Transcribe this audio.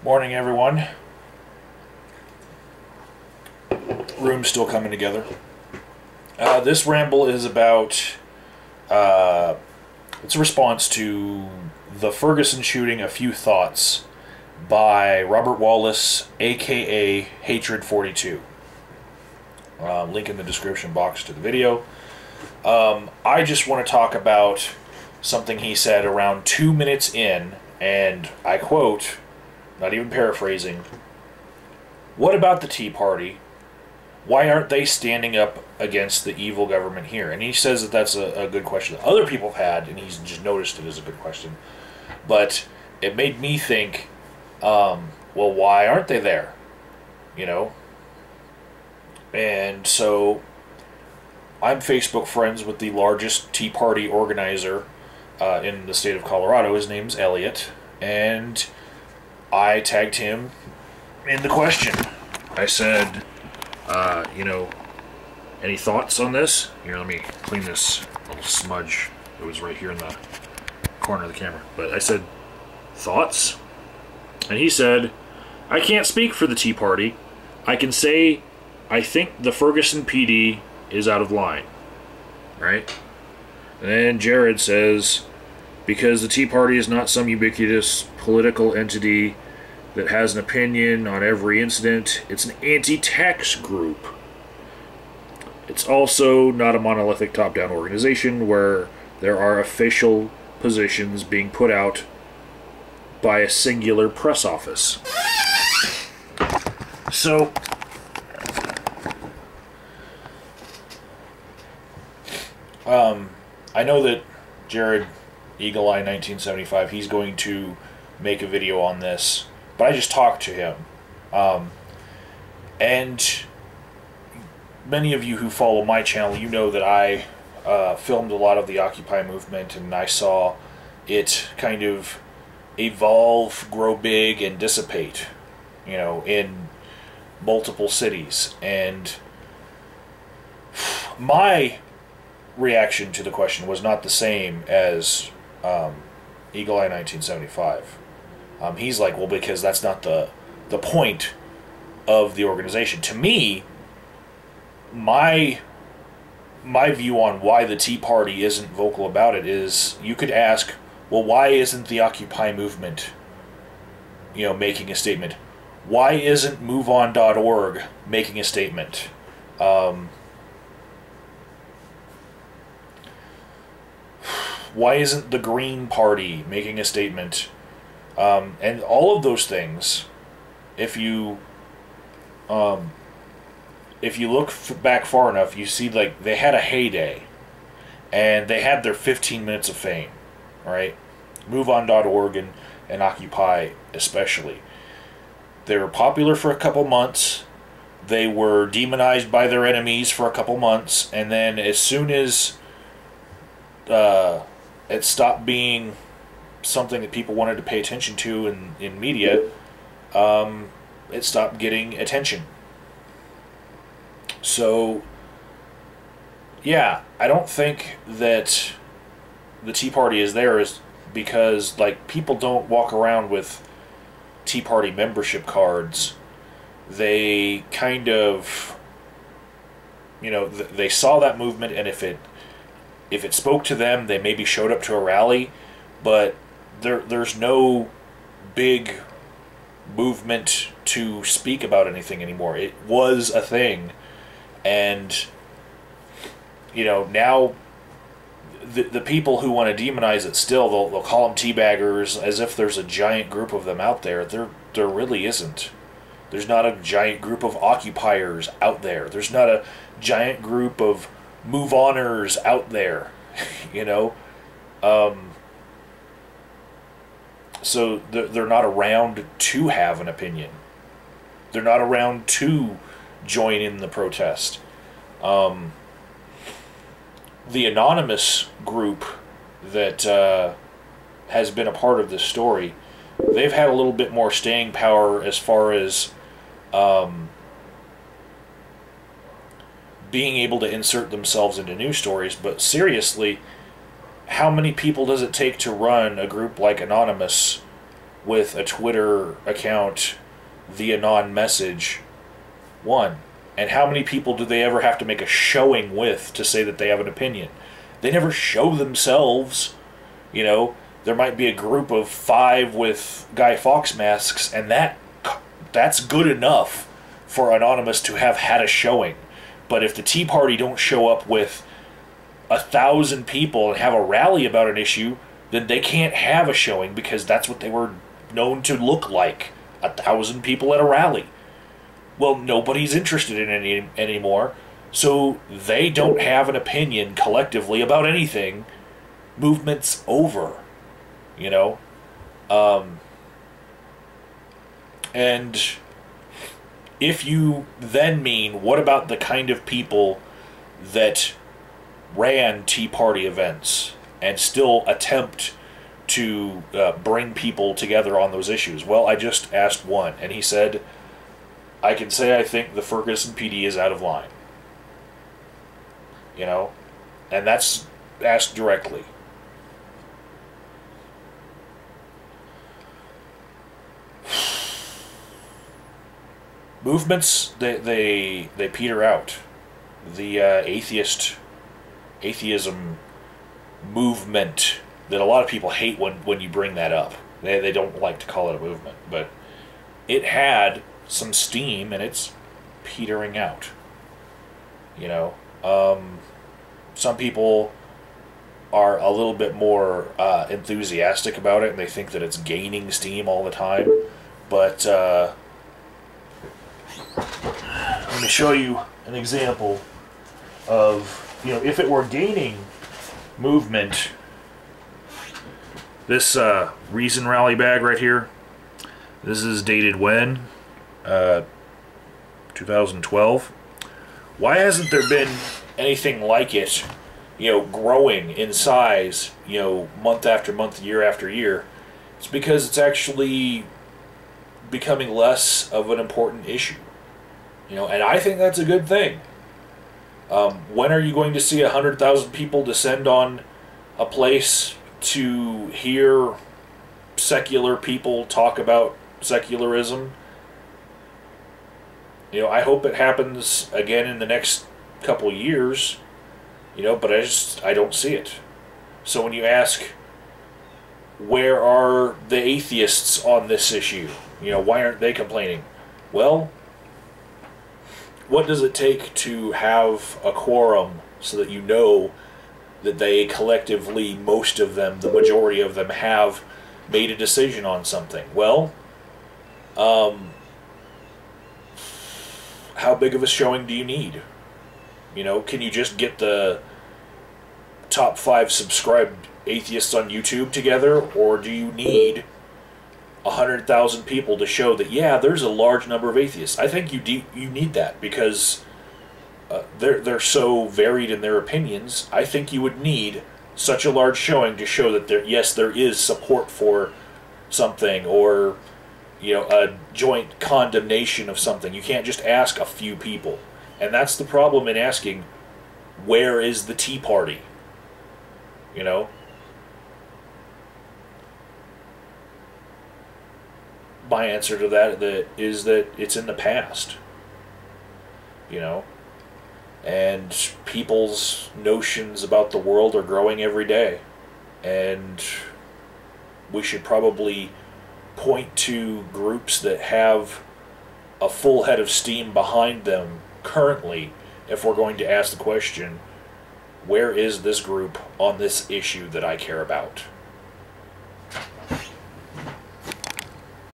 Morning, everyone. Room's still coming together. This ramble is about, it's a response to the Ferguson shooting, A Few Thoughts by Robert Wallace, aka Hatred42. Link in the description box to the video. I just want to talk about something he said around 2 minutes in, and I quote, not even paraphrasing, "What about the Tea Party? Why aren't they standing up against the evil government here?" And he says that that's a good question that other people have had, and he's just noticed it as a good question. But it made me think, well, why aren't they there? You know? And so I'm Facebook friends with the largest Tea Party organizer in the state of Colorado. His name's Elliot, and I tagged him in the question. I said, any thoughts on this? Here, let me clean this little smudge that was right here in the corner of the camera. But I said, thoughts? And he said, "I can't speak for the Tea Party. I can say I think the Ferguson PD is out of line." Right? And then Jared says, "Because the Tea Party is not some ubiquitous political entity that has an opinion on every incident. It's an anti-tax group. It's also not a monolithic top-down organization where there are official positions being put out by a singular press office." So, I know that Jared, Eagle Eye 1975, he's going to make a video on this, but I just talked to him. And many of you who follow my channel, you know that I filmed a lot of the Occupy movement, and I saw it kind of evolve, grow big, and dissipate, in multiple cities. And my reaction to the question was not the same as Eagle Eye 1975. He's like, well, because that's not the point of the organization. To me, my view on why the Tea Party isn't vocal about it is, you could ask, well, why isn't the Occupy movement, making a statement? Why isn't MoveOn.org making a statement? Why isn't the Green Party making a statement? And all of those things, if you look back far enough, you see, like, they had a heyday, and they had their 15 minutes of fame, right? MoveOn.org and Occupy especially. They were popular for a couple months. They were demonized by their enemies for a couple months, and then as soon as it stopped being something that people wanted to pay attention to in media, it stopped getting attention. So, yeah, I don't think that the Tea Party is there is because, like, people don't walk around with Tea Party membership cards. They kind of, they saw that movement, and if it spoke to them, they maybe showed up to a rally, but there's no big movement to speak about anything anymore. It was a thing, and now the people who want to demonize it still, they'll call them teabaggers, as if there's a giant group of them out there. There really isn't. There's not a giant group of occupiers out there. There's not a giant group of move-oners out there, So they're not around to have an opinion. They're not around to join in the protest. The anonymous group that has been a part of this story, they've had a little bit more staying power as far as being able to insert themselves into news stories. But seriously, how many people does it take to run a group like Anonymous with a Twitter account via non-message? One. And how many people do they ever have to make a showing with to say that they have an opinion? They never show themselves. You know, there might be a group of 5 with Guy Fawkes masks, and that's good enough for Anonymous to have had a showing. But if the Tea Party don't show up with 1,000 people and have a rally about an issue, then they can't have a showing, because that's what they were known to look like. 1,000 people at a rally. Well, nobody's interested in it anymore, so they don't have an opinion collectively about anything. Movement's over, you know? And if you then mean, what about the kind of people that ran Tea Party events and still attempt to bring people together on those issues? Well, I just asked one, and he said, I can say I think the Ferguson PD is out of line. You know? And that's asked directly. Movements, they peter out. The atheism movement that a lot of people hate when you bring that up. They don't like to call it a movement, but it had some steam and it's petering out. You know, some people are a little bit more enthusiastic about it, and they think that it's gaining steam all the time. But let me show you an example of, you know, if it were gaining movement. This Reason Rally bag right here, this is dated when? 2012. Why hasn't there been anything like it, you know, growing in size, you know, month after month, year after year? It's because it's actually becoming less of an important issue. You know, and I think that's a good thing. When are you going to see 100,000 people descend on a place to hear secular people talk about secularism? You know, I hope it happens again in the next couple years, you know, but I don't see it. So when you ask, where are the atheists on this issue? You know, why aren't they complaining? Well, what does it take to have a quorum so that you know that they collectively, most of them, the majority of them, have made a decision on something? Well, how big of a showing do you need? You know, can you just get the top 5 subscribed atheists on YouTube together, or do you need 100,000 people to show that, yeah, there's a large number of atheists? I think you need that, because they're so varied in their opinions. I think you would need such a large showing to show that there is support for something, or, you know, a joint condemnation of something. You can't just ask a few people. And that's the problem in asking, where is the Tea Party? You know? My answer to that is that it's in the past. You know? And people's notions about the world are growing every day. And we should probably point to groups that have a full head of steam behind them currently if we're going to ask the question, where is this group on this issue that I care about?